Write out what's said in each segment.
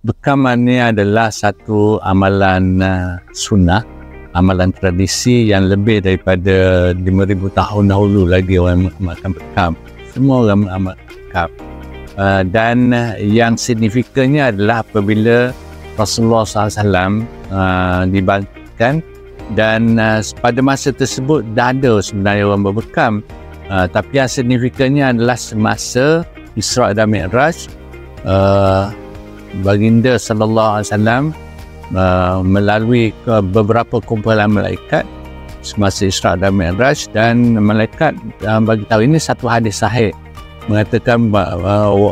Bekam ni adalah satu amalan sunnah, amalan tradisi yang lebih daripada 5,000 tahun dahulu lagi orang makan bekam. Semua orang amat bekam. Dan yang signifikannya adalah apabila Rasulullah SAW dibangkitkan, dan pada masa tersebut dah ada sebenarnya orang berbekam, tapi yang signifikannya adalah semasa Isra' dan Mi'raj, baginda sallallahu alaihi wasallam melalui beberapa kumpulan malaikat semasa Isra' dan Mi'raj, dan malaikat bagi tahu ini satu hadis sahih mengatakan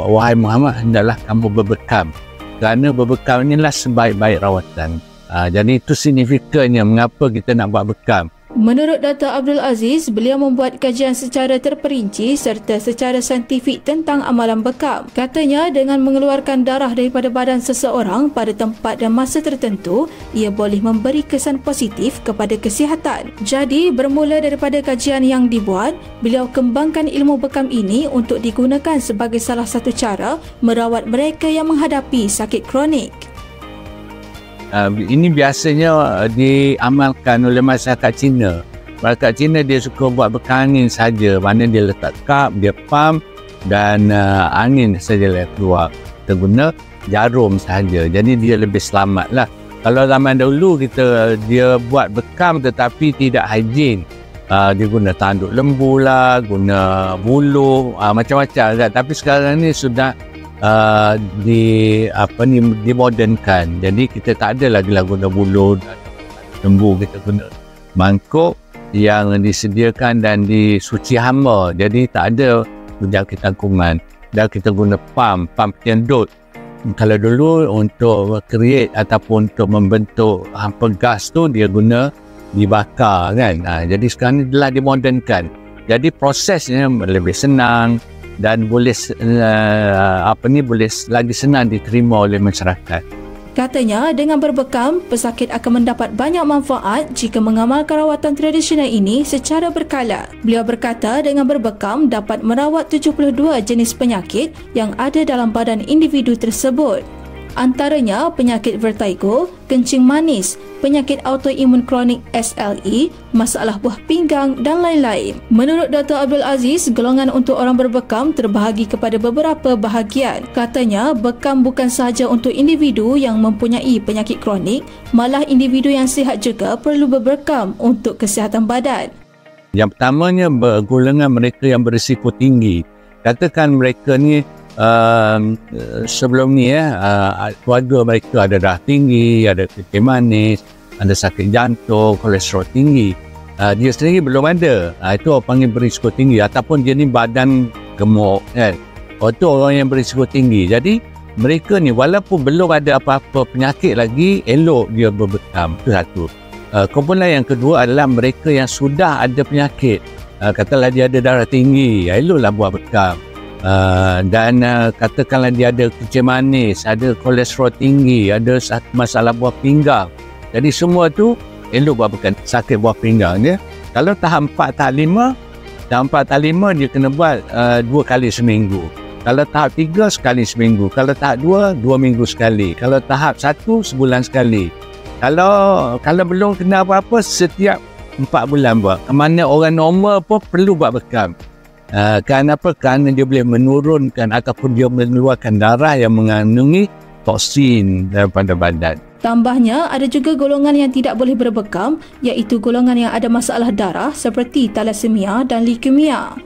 wahai Muhammad, hendaklah kamu berbekam kerana berbekam inilah sebaik-baik rawatan. Jadi itu signifikannya mengapa kita nak buat bekam. Menurut Dr. Abdul Aziz, beliau membuat kajian secara terperinci serta secara saintifik tentang amalan bekam. Katanya dengan mengeluarkan darah daripada badan seseorang pada tempat dan masa tertentu, ia boleh memberi kesan positif kepada kesihatan. Jadi bermula daripada kajian yang dibuat, beliau kembangkan ilmu bekam ini untuk digunakan sebagai salah satu cara merawat mereka yang menghadapi sakit kronik. Ini biasanya diamalkan oleh masyarakat Cina. Masyarakat Cina dia suka buat bekangin saja, mana dia letak kap, dia pump dan angin saja keluar. Kita guna jarum saja, jadi dia lebih selamat lah. Kalau zaman dahulu dia buat bekam tetapi tidak hygiene. Dia guna tanduk lembu lah, guna buluh, macam-macam kan. Tapi sekarang ni sudah dimodernkan. Jadi kita tak ada lagi guna buluh lembu, kita guna mangkuk yang disediakan dan disuci hamba. Jadi tak ada penjangkitan kuman. Dan kita guna pump tiendut. Kalau dulu untuk create ataupun untuk membentuk hampa gas tu dia guna dibakar kan. Jadi sekarang ni telah dimodernkan. Jadi prosesnya lebih senang dan boleh boleh lagi senang diterima oleh masyarakat. Katanya dengan berbekam, pesakit akan mendapat banyak manfaat jika mengamalkan rawatan tradisional ini secara berkala. Beliau berkata dengan berbekam dapat merawat 72 jenis penyakit yang ada dalam badan individu tersebut. Antaranya penyakit vertigo, kencing manis, penyakit autoimun kronik SLE, masalah buah pinggang dan lain-lain. Menurut Dr. Abdul Aziz, golongan untuk orang berbekam terbahagi kepada beberapa bahagian. Katanya, bekam bukan sahaja untuk individu yang mempunyai penyakit kronik, malah individu yang sihat juga perlu berbekam untuk kesihatan badan. Yang pertamanya, golongan mereka yang berisiko tinggi. Katakan mereka ni sebelum ni keluarga mereka ada darah tinggi, ada kencing manis, ada sakit jantung, kolesterol tinggi. Dia sendiri belum ada. Itu orang panggil berisiko tinggi, ataupun dia ni badan gemuk kan. Itu orang yang berisiko tinggi. Jadi mereka ni walaupun belum ada apa-apa penyakit lagi, elok dia berbekam. Itu satu. Kumpulan yang kedua adalah mereka yang sudah ada penyakit. Katalah dia ada darah tinggi, eloklah buat bekam. Dan katakanlah dia ada kencing manis, ada kolesterol tinggi, ada masalah buah pinggang. Jadi semua tu elok buat bekam. Sakit buah pinggang dia, kalau tahap 4, tahap 5, tahap 4, tahap 5 dia kena buat 2 kali seminggu. Kalau tahap 3, sekali seminggu. Kalau tahap 2, 2 minggu sekali. Kalau tahap 1, sebulan sekali. Kalau belum kena apa-apa, setiap 4 bulan buat. Mana orang normal pun perlu buat bekam. Kerana apa? Kerana dia boleh menurunkan ataupun dia mengeluarkan darah yang mengandungi toksin daripada badan. Tambahnya, ada juga golongan yang tidak boleh berbekam, iaitu golongan yang ada masalah darah seperti thalassemia dan leukemia.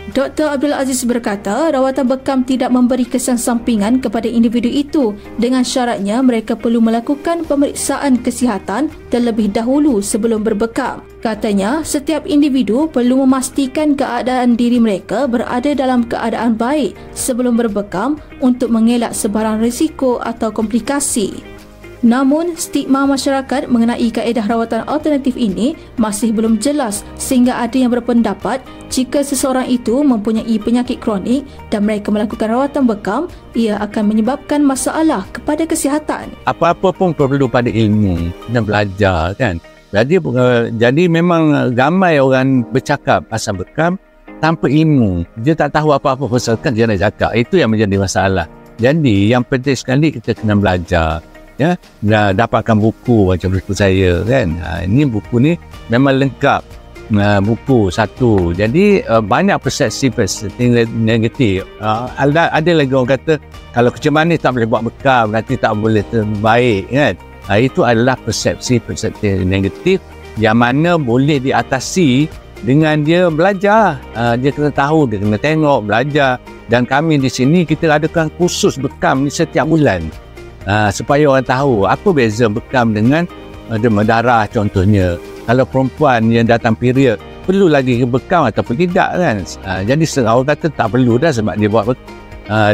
Dr. Abdul Aziz berkata, rawatan bekam tidak memberi kesan sampingan kepada individu itu, dengan syaratnya mereka perlu melakukan pemeriksaan kesihatan terlebih dahulu sebelum berbekam. Katanya, setiap individu perlu memastikan keadaan diri mereka berada dalam keadaan baik sebelum berbekam untuk mengelak sebarang risiko atau komplikasi. Namun, stigma masyarakat mengenai kaedah rawatan alternatif ini masih belum jelas, sehingga ada yang berpendapat jika seseorang itu mempunyai penyakit kronik dan mereka melakukan rawatan bekam, ia akan menyebabkan masalah kepada kesihatan. Apa-apa pun perlu pada ilmu dan belajar kan. Jadi memang ramai orang bercakap pasal bekam tanpa ilmu. Dia tak tahu apa-apa pasal kan dia nak cakap. Itu yang menjadi masalah. Jadi yang penting sekali kita kena belajar, ya, dapatkan buku macam buku saya kan. Ini buku ni memang lengkap, buku satu. Jadi banyak persepsi negatif. Ada lagi orang kata kalau kecil manis tak boleh buat bekam, nanti tak boleh terbaik kan. Itu adalah persepsi negatif yang mana boleh diatasi dengan dia belajar. Dia kena tahu, dia kena tengok, belajar. Dan kami di sini kita adakan kursus bekam ni setiap bulan, supaya orang tahu apa beza bekam dengan demam darah contohnya. Kalau perempuan yang datang period, perlu lagi bekam ataupun tidak kan. Jadi orang kata tak perlu dah sebab dia buat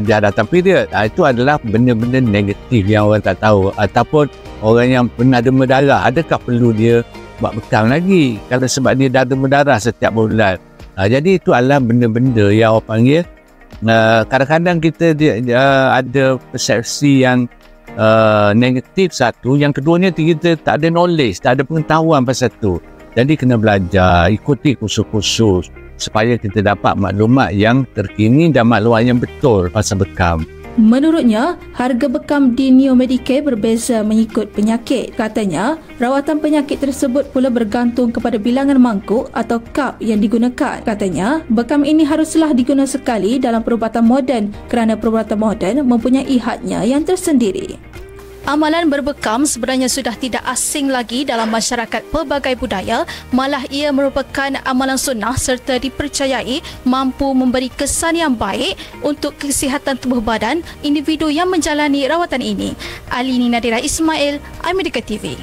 dia datang period. Itu adalah benda-benda negatif yang orang tak tahu. Ataupun orang yang pernah demam darah, adakah perlu dia buat bekam lagi kalau sebab dia dah demam darah setiap bulan. Jadi itu adalah benda-benda yang orang panggil kadang-kadang kita ada persepsi yang negatif satu, yang keduanya kita tak ada knowledge, tak ada pengetahuan pasal tu. Jadi kena belajar, ikuti kursus-kursus supaya kita dapat maklumat yang terkini dan maklumat yang betul pasal bekam. Menurutnya, harga bekam di Neo Medicare berbeza mengikut penyakit. Katanya, rawatan penyakit tersebut pula bergantung kepada bilangan mangkuk atau cup yang digunakan. Katanya, bekam ini haruslah digunakan sekali dalam perubatan moden kerana perubatan moden mempunyai hadnya yang tersendiri. Amalan berbekam sebenarnya sudah tidak asing lagi dalam masyarakat pelbagai budaya, malah ia merupakan amalan sunnah serta dipercayai mampu memberi kesan yang baik untuk kesihatan tubuh badan individu yang menjalani rawatan ini. Alini Nadira Ismail, Amerika TV.